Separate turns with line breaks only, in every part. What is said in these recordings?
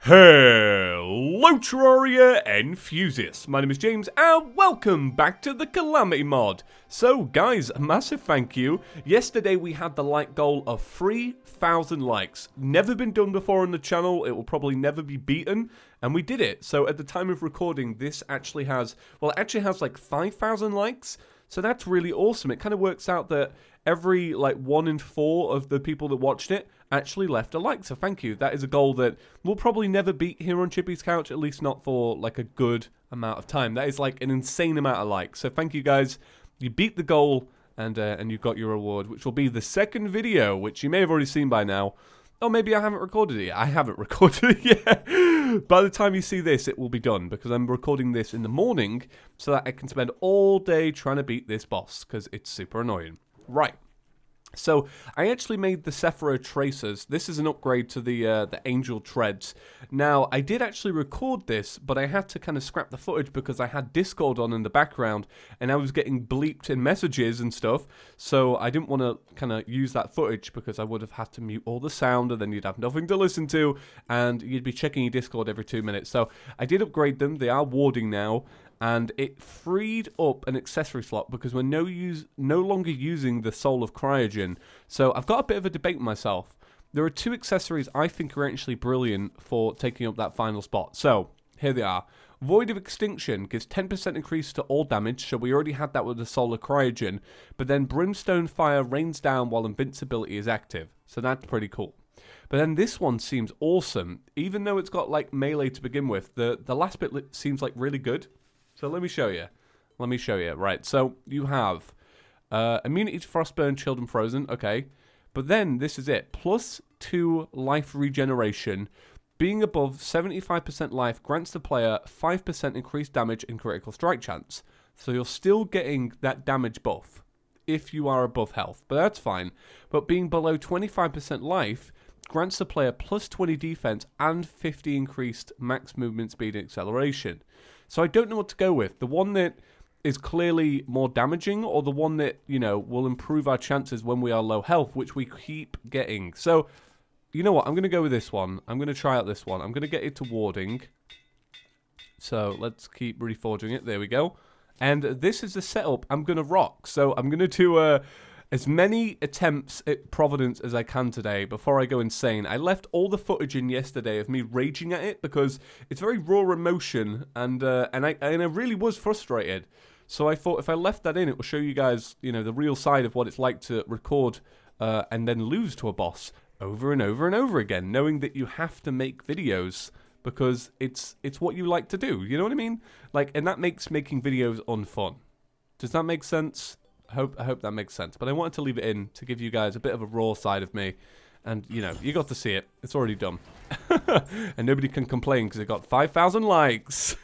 Hello Terraria enthusiasts, my name is James and welcome back to the Calamity mod. So guys, a massive thank you. Yesterday we had the like goal of 3,000 likes. Never been done before on the channel, it will probably never be beaten, and we did it. So at the time of recording this actually has, well it actually has like 5,000 likes. So that's really awesome. It kind of works out that every like 1 in 4 of the people that watched it actually left a like. So thank you. That is a goal that we'll probably never beat here on Chippy's Couch, at least not for like a good amount of time. That is like an insane amount of likes. So thank you guys. You beat the goal and you got your reward, which will be the second video, which you may have already seen by now. Oh, maybe I haven't recorded it yet. I haven't recorded it yet. By the time you see this, it will be done because I'm recording this in the morning so that I can spend all day trying to beat this boss because it's super annoying. Right. So, I actually made the Sephora Tracers. This is an upgrade to the Angel Treads. Now, I did actually record this, but I had to kind of scrap the footage because I had Discord on in the background, and I was getting bleeped in messages and stuff, so I didn't want to kind of use that footage because I would have had to mute all the sound, and then you'd have nothing to listen to, and you'd be checking your Discord every 2 minutes. So, I did upgrade them. They are warding now. And it freed up an accessory slot because we're no longer using the Soul of Cryogen. So I've got a bit of a debate with myself. There are 2 accessories I think are actually brilliant for taking up that final spot. So here they are. Void of Extinction gives 10% increase to all damage, so we already had that with the Soul of Cryogen. But then Brimstone Fire rains down while invincibility is active. So that's pretty cool. But then this one seems awesome. Even though it's got like melee to begin with, the last bit seems like really good. So let me show you. Right, so you have immunity to Frostburn, Chilled and Frozen. Okay. But then, this is it. +2 life regeneration. Being above 75% life grants the player 5% increased damage and critical strike chance. So you're still getting that damage buff if you are above health. But that's fine. But being below 25% life grants the player +20 defense and 50 increased max movement speed and acceleration. So I don't know what to go with. The one that is clearly more damaging or the one that, you know, will improve our chances when we are low health, which we keep getting. So, you know what? I'm going to go with this one. I'm going to try out this one. I'm going to get it to warding. So let's keep reforging it. There we go. And this is the setup I'm going to rock. So I'm going to do as many attempts at Providence as I can today before I go insane. I left all the footage in yesterday of me raging at it because it's very raw emotion, and I really was frustrated. So I thought if I left that in, it will show you guys, you know, the real side of what it's like to record and then lose to a boss over and over and over again, knowing that you have to make videos because it's what you like to do. You know what I mean? Like, and that makes making videos unfun. Does that make sense? I hope that makes sense. But I wanted to leave it in to give you guys a bit of a raw side of me. And, you know, you got to see it. It's already done. And nobody can complain because it got 5,000 likes.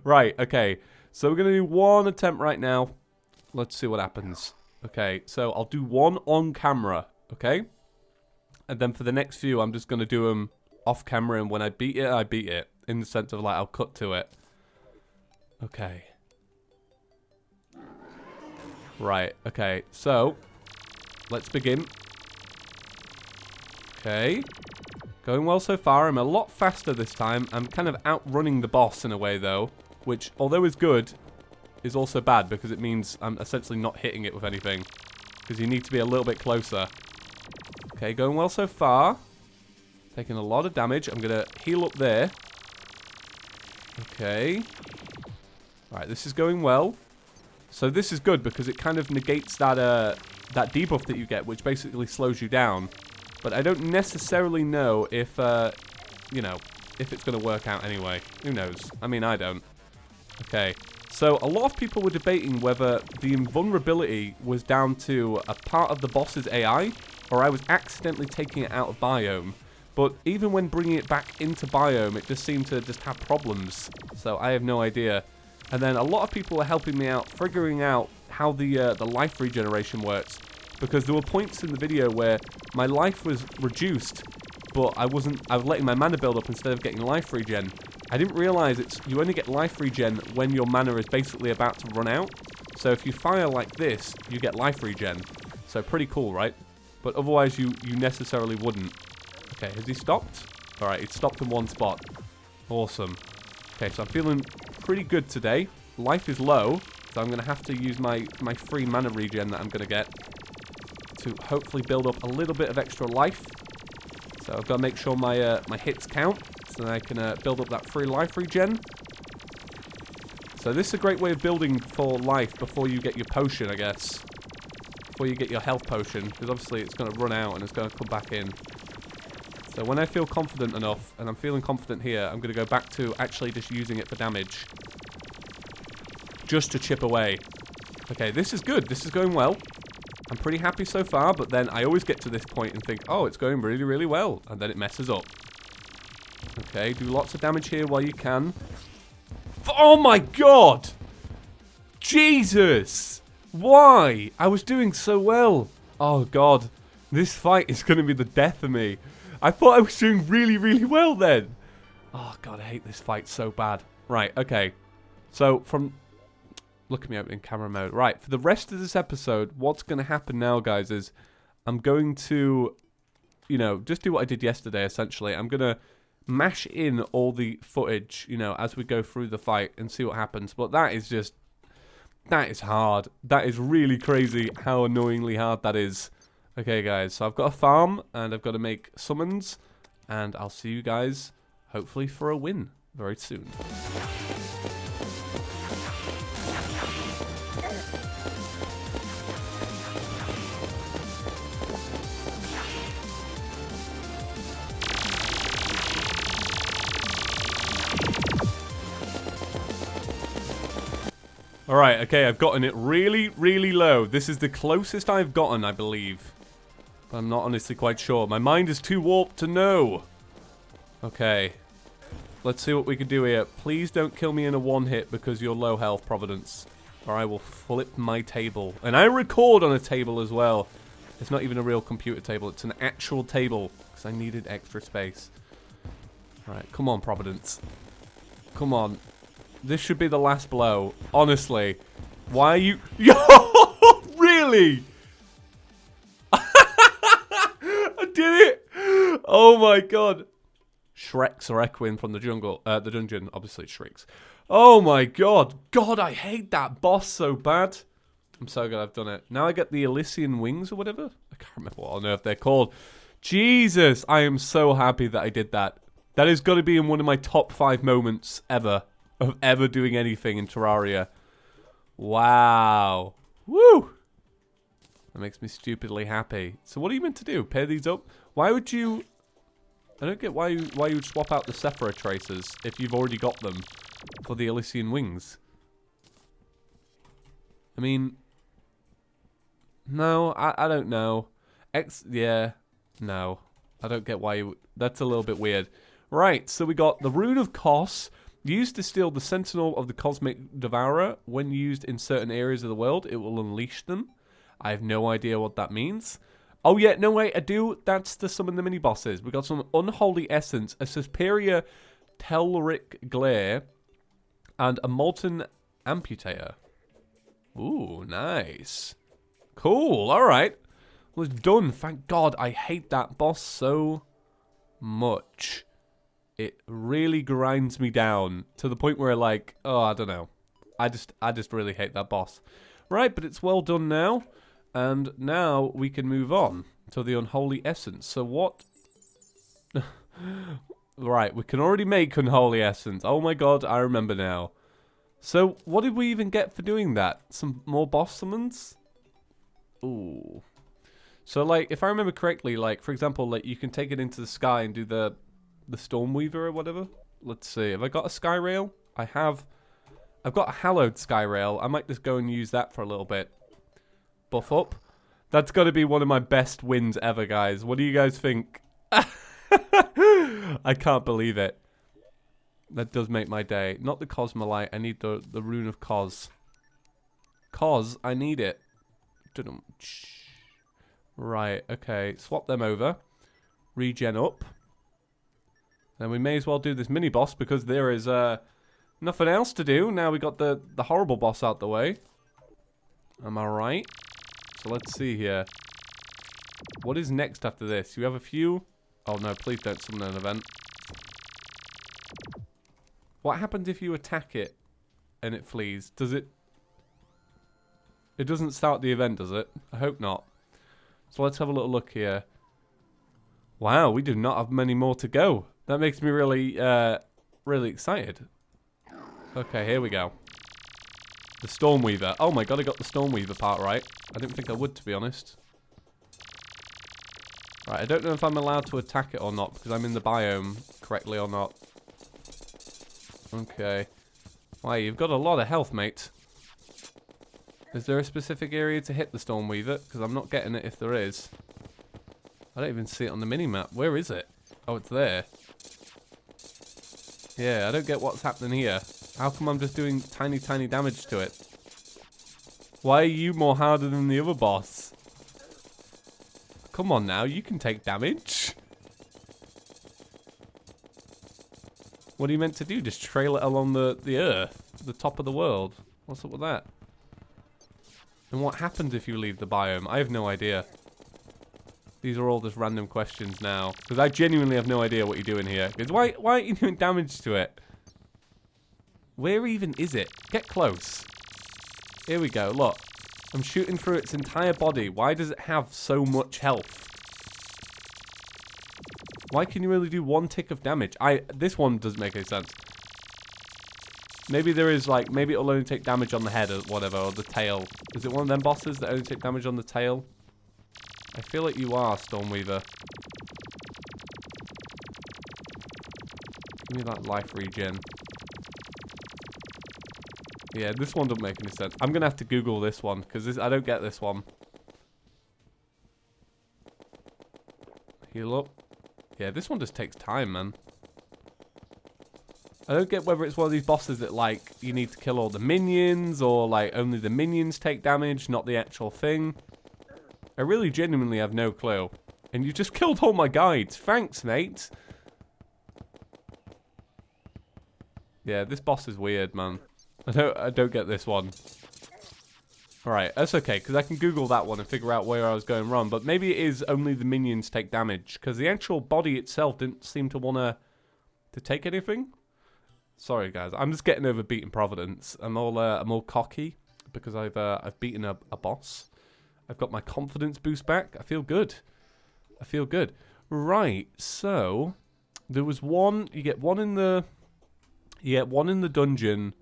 Right, okay. So we're going to do one attempt right now. Let's see what happens. Okay, so I'll do one on camera, okay? And then for the next few, I'm just going to do them off camera. And when I beat it, I beat it. In the sense of, like, I'll cut to it. Okay. Right, okay, so let's begin. Okay, going well so far. I'm a lot faster this time. I'm kind of outrunning the boss in a way though, which although is good, is also bad because it means I'm essentially not hitting it with anything because you need to be a little bit closer. Okay, going well so far. Taking a lot of damage. I'm going to heal up there. Okay. Right, this is going well. So this is good because it kind of negates that that debuff that you get, which basically slows you down. But I don't necessarily know if, you know, if it's going to work out anyway. Who knows? I mean, I don't. Okay. So a lot of people were debating whether the invulnerability was down to a part of the boss's AI, or I was accidentally taking it out of biome. But even when bringing it back into biome, it just seemed to just have problems. So I have no idea. And then a lot of people were helping me out, figuring out how the life regeneration works. Because there were points in the video where my life was reduced, but I was letting my mana build up instead of getting life regen. I didn't realize you only get life regen when your mana is basically about to run out. So if you fire like this, you get life regen. So pretty cool, right? But otherwise you necessarily wouldn't. Okay, has he stopped? Alright, it stopped in one spot. Awesome. Okay, so I'm feeling pretty good today. Life is low, so I'm going to have to use my free mana regen that I'm going to get to hopefully build up a little bit of extra life. So I've got to make sure my my hits count, so that I can build up that free life regen. So this is a great way of building for life before you get your potion, I guess. Before you get your health potion, because obviously it's going to run out and it's going to come back in. So when I feel confident enough, and I'm feeling confident here, I'm going to go back to actually just using it for damage. Just to chip away. Okay, this is good. This is going well. I'm pretty happy so far, but then I always get to this point and think, oh, it's going really, really well. And then it messes up. Okay, do lots of damage here while you can. Oh my god! Jesus! Why? I was doing so well. Oh god. This fight is going to be the death of me. I thought I was doing really, really well then. Oh god, I hate this fight so bad. Right, okay. So, from... Look at me opening camera mode. Right, for the rest of this episode, what's going to happen now, guys, is I'm going to, you know, just do what I did yesterday, essentially. I'm going to mash in all the footage, you know, as we go through the fight and see what happens. But that is just... That is hard. That is really crazy how annoyingly hard that is. Okay, guys, so I've got a farm, and I've got to make summons, and I'll see you guys, hopefully, for a win very soon. Alright, okay, I've gotten it really, really low. This is the closest I've gotten, I believe. But I'm not honestly quite sure. My mind is too warped to know. Okay. Let's see what we can do here. Please don't kill me in a one-hit because you're low health, Providence. Or I will flip my table. And I record on a table as well. It's not even a real computer table. It's an actual table. Because I needed extra space. Alright, come on, Providence. Come on. This should be the last blow. Honestly. Why are you... Yo! Really? I did it! Oh my god. Shreks or Equine from the jungle. The dungeon. Obviously it shrieks. Oh my god. God, I hate that boss so bad. I'm so glad I've done it. Now I get the Elysian wings or whatever. I can't remember what on earth they're called. Jesus. I am so happy that I did that. That is going to be in one of my top 5 moments ever. Of ever doing anything in Terraria. Wow. Woo! That makes me stupidly happy. So what are you meant to do? Pair these up? Why would you... I don't get why you would swap out the Sephora tracers if you've already got them for the Elysian wings. I mean... No, I don't know. Yeah. No. I don't get why you... That's a little bit weird. Right, so we got the Rune of Kos. Used to steal the Sentinel of the Cosmic Devourer. When used in certain areas of the world, it will unleash them. I have no idea what that means. Oh yeah, no wait, I do. That's to summon the mini-bosses. We got some Unholy Essence, a Superior Telluric Glare, and a Molten Amputator. Ooh, nice. Cool, alright. Well, it's done. Thank God. I hate that boss so much. It really grinds me down to the point where, like, oh, I don't know. I just really hate that boss. Right, but it's well done now. And now we can move on to the Unholy Essence. So what... Right, we can already make Unholy Essence. Oh my god, I remember now. So what did we even get for doing that? Some more boss summons? Ooh. So, like, if I remember correctly, like, for example, like, you can take it into the sky and do the Stormweaver or whatever. Let's see. Have I got a sky rail? I have. I've got a hallowed sky rail. I might just go and use that for a little bit. Buff up. That's got to be one of my best wins ever, guys. What do you guys think? I can't believe it. That does make my day. Not the Cosmolite. I need the Rune of Kos. Kos, I need it. Right, okay. Swap them over. Regen up. Then we may as well do this mini-boss because there is nothing else to do. Now we got the horrible boss out the way. Am I right? So let's see here. What is next after this? You have a few... Oh no, please don't summon an event. What happens if you attack it and it flees? Does it... It doesn't start the event, does it? I hope not. So let's have a little look here. Wow, we do not have many more to go. That makes me really, really excited. Okay, here we go. The Stormweaver. Oh my god, I got the Stormweaver part right. I didn't think I would, to be honest. Right, I don't know if I'm allowed to attack it or not, because I'm in the biome correctly or not. Okay. Wow, you've got a lot of health, mate. Is there a specific area to hit the Stormweaver? Because I'm not getting it if there is. I don't even see it on the mini-map. Where is it? Oh, it's there. Yeah, I don't get what's happening here. How come I'm just doing tiny, tiny damage to it? Why are you more harder than the other boss? Come on now, you can take damage. What are you meant to do? Just trail it along the earth? The top of the world? What's up with that? And what happens if you leave the biome? I have no idea. These are all just random questions now. Because I genuinely have no idea what you're doing here. Because why aren't you doing damage to it? Where even is it? Get close. Here we go, look. I'm shooting through its entire body. Why does it have so much health? Why can you only do one tick of damage? This one doesn't make any sense. Maybe there is like, maybe it'll only take damage on the head or whatever, or the tail. Is it one of them bosses that only take damage on the tail? I feel like you are, Stormweaver. Give me that life regen. Yeah, this one doesn't make any sense. I'm going to have to Google this one, because I don't get this one. Heal up. Yeah, this one just takes time, man. I don't get whether it's one of these bosses that, like, you need to kill all the minions, or, like, only the minions take damage, not the actual thing. I really genuinely have no clue. And you just killed all my guides. Thanks, mate. Yeah, this boss is weird, man. I don't get this one. Alright, that's okay, because I can Google that one and figure out where I was going wrong. But maybe it is only the minions take damage, because the actual body itself didn't seem to want to take anything. Sorry, guys. I'm just getting over beating Providence. I'm all cocky because I've beaten a boss. I've got my confidence boost back. I feel good. I feel good. Right. So there was one. You get one in the. You get one in the dungeon,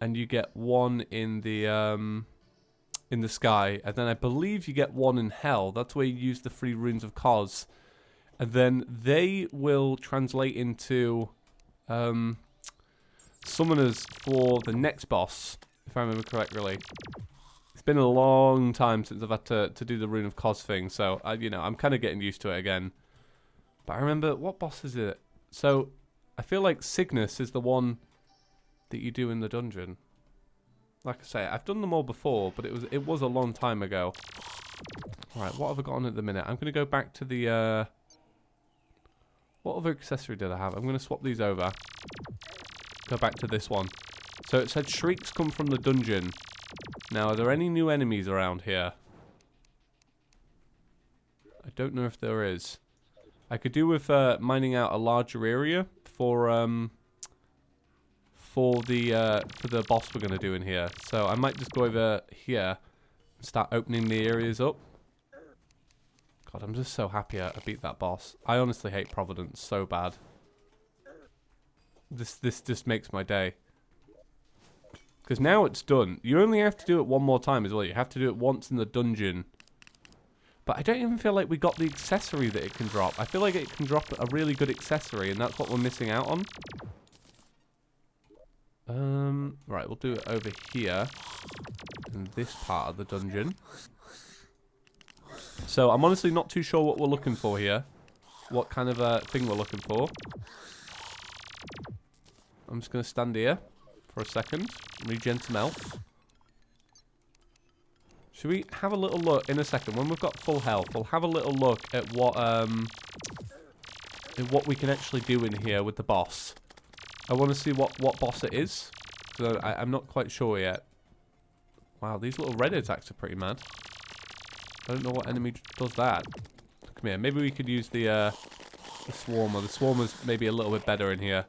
and you get one in the sky, and then I believe you get one in hell. That's where you use the 3 runes of Cos, and then they will translate into summoners for the next boss, if I remember correctly. It's been a long time since I've had to do the Rune of Cos thing, so I'm kind of getting used to it again. But I remember, what boss is it? So I feel like Cygnus is the one that you do in the dungeon. Like I say, I've done them all before, but it was a long time ago. Alright, what have I got on at the minute? I'm going to go back to the... What other accessory did I have? I'm going to swap these over. Go back to this one. So it said shrieks come from the dungeon. Now, are there any new enemies around here? I don't know if there is. I could do with mining out a larger area for the boss we're going to do in here. So I might just go over here and start opening the areas up. God, I'm just so happy I beat that boss. I honestly hate Providence so bad. This just makes my day. Because now it's done. You only have to do it one more time as well. You have to do it once in the dungeon. But I don't even feel like we got the accessory that it can drop. I feel like it can drop a really good accessory, and that's what we're missing out on. Right, we'll do it over here in this part of the dungeon. So I'm honestly not too sure what we're looking for here. What kind of thing we're looking for. I'm just going to stand here for a second. Regen some health. Should we have a little look in a second? When we've got full health, we'll have a little look at what we can actually do in here with the boss. I want to see what boss it is. So I'm not quite sure yet. Wow, these little red attacks are pretty mad. I don't know what enemy does that. Come here. Maybe we could use the Swarmer. The Swarmer's maybe a little bit better in here.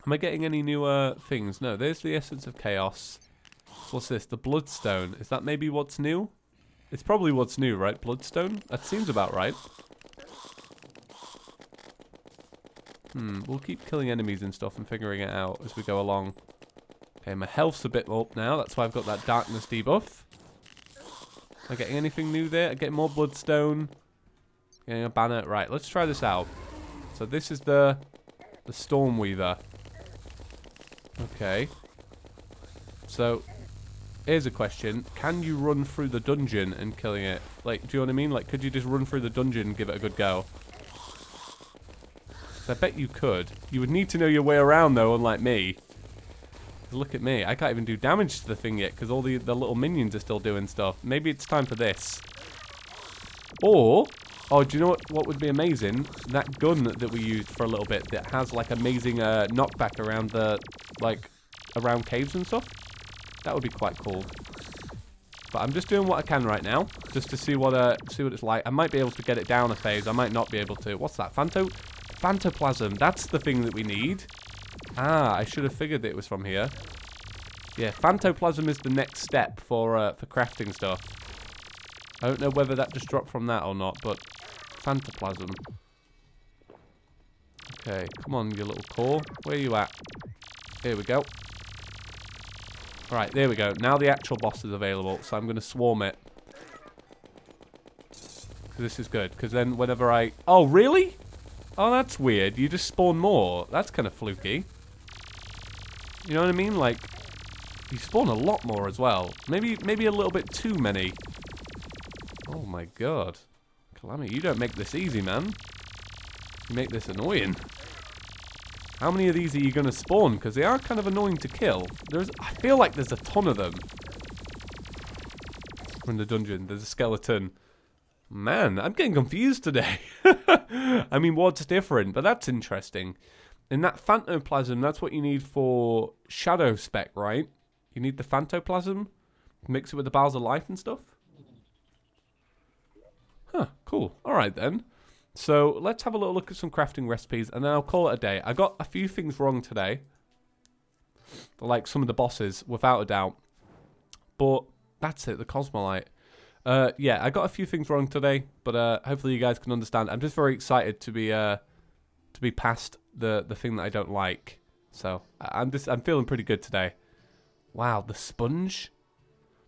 Am I getting any new things? No, there's the Essence of Chaos. What's this? The Bloodstone. Is that maybe what's new? It's probably what's new, right? Bloodstone? That seems about right. We'll keep killing enemies and stuff and figuring it out as we go along. Okay, my health's a bit up now. That's why I've got that darkness debuff. Am I getting anything new there? I'm getting more Bloodstone. Getting a banner. Right, let's try this out. So this is the Stormweaver. Okay. So, here's a question. Can you run through the dungeon and killing it? Like, do you know what I mean? Like, could you just run through the dungeon and give it a good go? I bet you could. You would need to know your way around, though, unlike me. Look at me. I can't even do damage to the thing yet because all the little minions are still doing stuff. Maybe it's time for this. Or, oh, do you know what would be amazing? That gun that we used for a little bit that has, like, amazing knockback around the, like, around caves and stuff. That would be quite cool. But I'm just doing what I can right now, just to see what it's like. I might be able to get it down a phase. I might not be able to. What's that? Phantoplasm. That's the thing that we need. Ah, I should have figured it was from here. Yeah, Phantoplasm is the next step for crafting stuff. I don't know whether that just dropped from that or not, but Phantoplasm. Okay, come on, you little core. Where are you at? Here we go. Alright, there we go. Now the actual boss is available, so I'm going to swarm it. This is good, because then whenever I... Oh, really? Oh, that's weird. You just spawn more. That's kind of fluky. You know what I mean? Like, you spawn a lot more as well. Maybe a little bit too many. Oh my god. Calamity, you don't make this easy, man. You make this annoying. How many of these are you going to spawn? Because they are kind of annoying to kill. I feel like there's a ton of them. We're in the dungeon. There's a skeleton. Man, I'm getting confused today. I mean, what's different? But that's interesting. In that Phantoplasm, that's what you need for Shadow Spec, right? You need the Phantoplasm. Mix it with the Bowels of Life and stuff. Huh, cool. Alright then. So, let's have a little look at some crafting recipes, and then I'll call it a day. I got a few things wrong today. Like some of the bosses, without a doubt. But, that's it, the Cosmolite. Yeah, I got a few things wrong today, but hopefully you guys can understand. I'm just very excited to be past the thing that I don't like. So I'm feeling pretty good today. Wow, the sponge.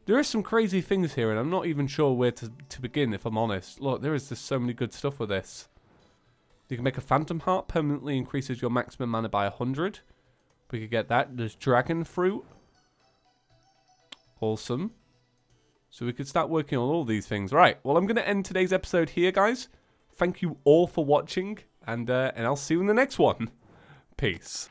There are some crazy things here, and I'm not even sure where to begin, if I'm honest. Look, there is just so many good stuff with this. You can make a Phantom Heart, permanently increases your maximum mana by 100. We could get that. There's Dragon Fruit. Awesome. So we could start working on all these things. Right, well, I'm going to end today's episode here, guys. Thank you all for watching, and I'll see you in the next one. Peace.